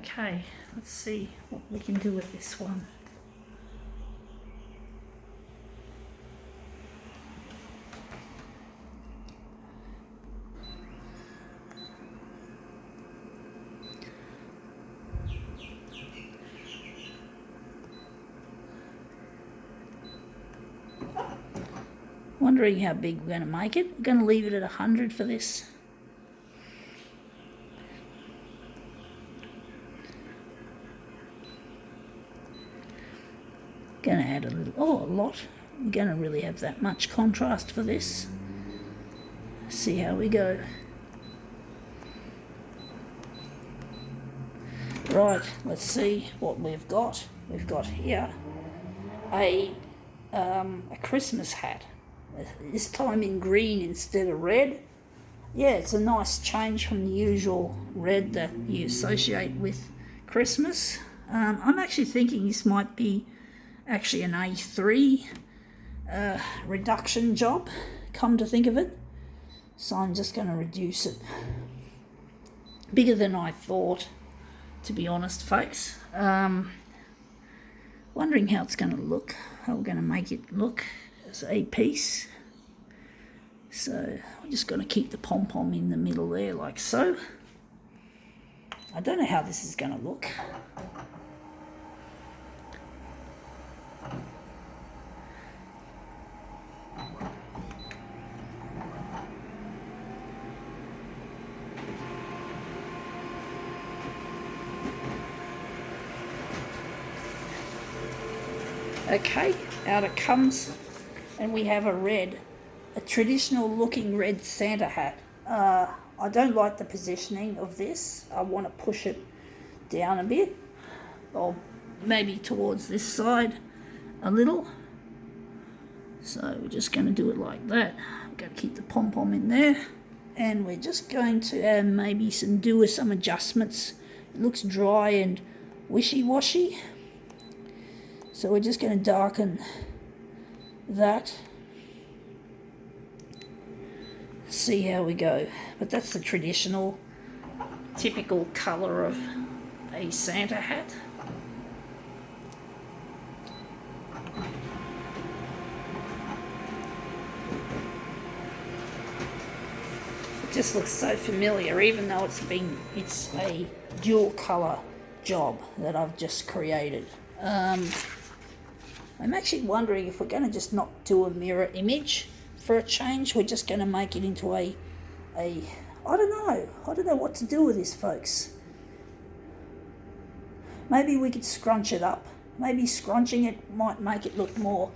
Okay, let's see what we can do with this one. Wondering how big we're going to make it. We're going to leave it at 100 for this. Going to add a lot. We're going to really have that much contrast for this. See how we go. Right, let's see what we've got. We've got here a Christmas hat. This time in green instead of red. Yeah, it's a nice change from the usual red that you associate with Christmas. I'm actually thinking this might be actually an A3 reduction job, come to think of it. So I'm just going to reduce it. Bigger than I thought, to be honest, folks. Wondering how it's going to look, how we're going to make it look as a piece. So I'm just going to keep the pom-pom in the middle there like so. I don't know how this is going to look. Okay, out it comes, and we have a traditional looking red Santa hat. I don't like the positioning of this. I want to push it down a bit, or maybe towards this side a little. So we're just going to do it like that. I'm going to keep the pom-pom in there, and we're just going to maybe do some adjustments. It looks dry and wishy-washy. So we're just going to darken that. See how we go. But that's the traditional, typical colour of a Santa hat. It just looks so familiar, even though it's a dual colour job that I've just created. I'm actually wondering if we're going to just not do a mirror image for a change. We're just going to make it into I don't know what to do with this, folks. Maybe we could scrunch it up. Maybe scrunching it might make it look more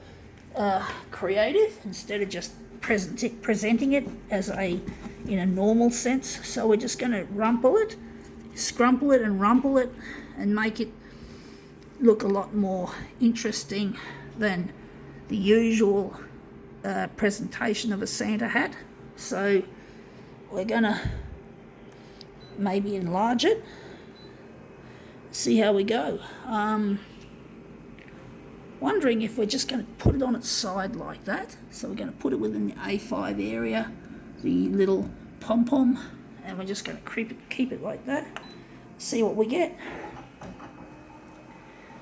creative instead of just presenting it as in a normal sense. So we're just going to scrumple it and rumple it and make it look a lot more interesting than the usual presentation of a Santa hat. So we're gonna maybe enlarge it, see how we go. Wondering if we're just going to put it on its side like that. So we're going to put it within the A5 area, the little pom-pom, and we're just going to keep it like that, see what we get.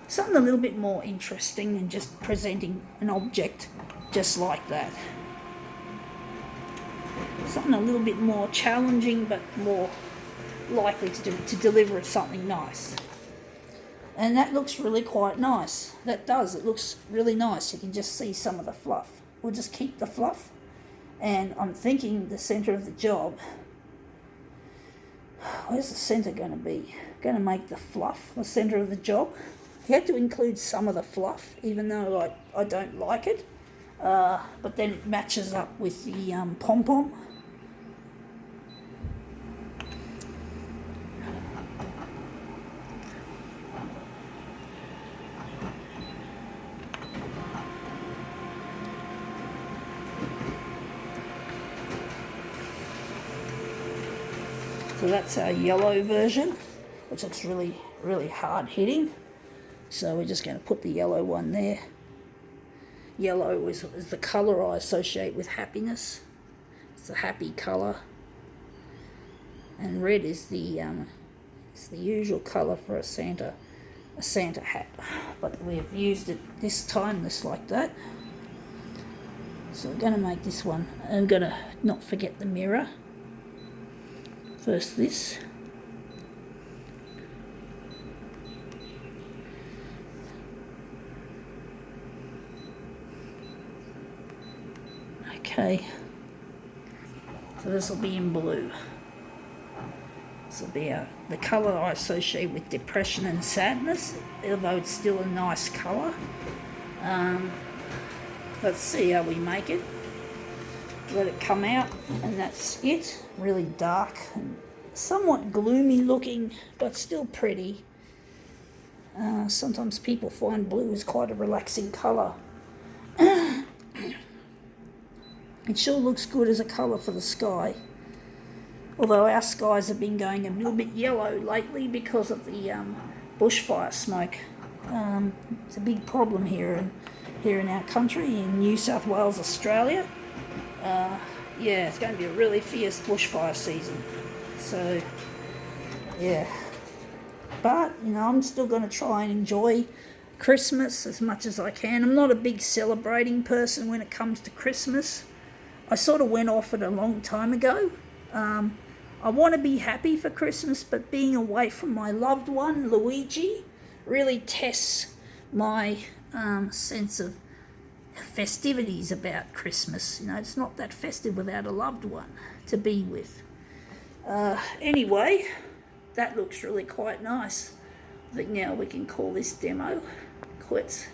Something a little bit more interesting than just presenting an object just like that. Something a little bit more challenging, but more likely to deliver something nice. And that looks really quite nice. That does. It looks really nice. You can just see some of the fluff. We'll just keep the fluff. And I'm thinking the centre of the job. Where's the centre going to be? I'm going to make the fluff the centre of the job. You have to include some of the fluff, even though I don't like it. But then it matches up with the pom-pom. So that's our yellow version, which looks really, really hard hitting. So we're just going to put the yellow one there. Yellow is the colour I associate with happiness. It's a happy colour. And red is the It's the usual colour for a Santa hat, but we've used it this time just like that. So we're going to make this one. I'm going to not forget the mirror. First this. Okay. So this will be in blue. This will be the colour I associate with depression and sadness, although it's still a nice colour. Let's see how we make it. Let it come out, and that's it. Really dark and somewhat gloomy looking, but still pretty. Sometimes people find blue is quite a relaxing colour. It sure looks good as a colour for the sky. Although our skies have been going a little bit yellow lately because of the bushfire smoke. It's a big problem here in our country, in New South Wales, Australia. Yeah, it's going to be a really fierce bushfire season. So, yeah. But, I'm still going to try and enjoy Christmas as much as I can. I'm not a big celebrating person when it comes to Christmas. I sort of went off it a long time ago. I want to be happy for Christmas, but being away from my loved one, Luigi, really tests my sense of festivities about Christmas. It's not that festive without a loved one to be with. Anyway, that looks really quite nice. I think now we can call this demo quits.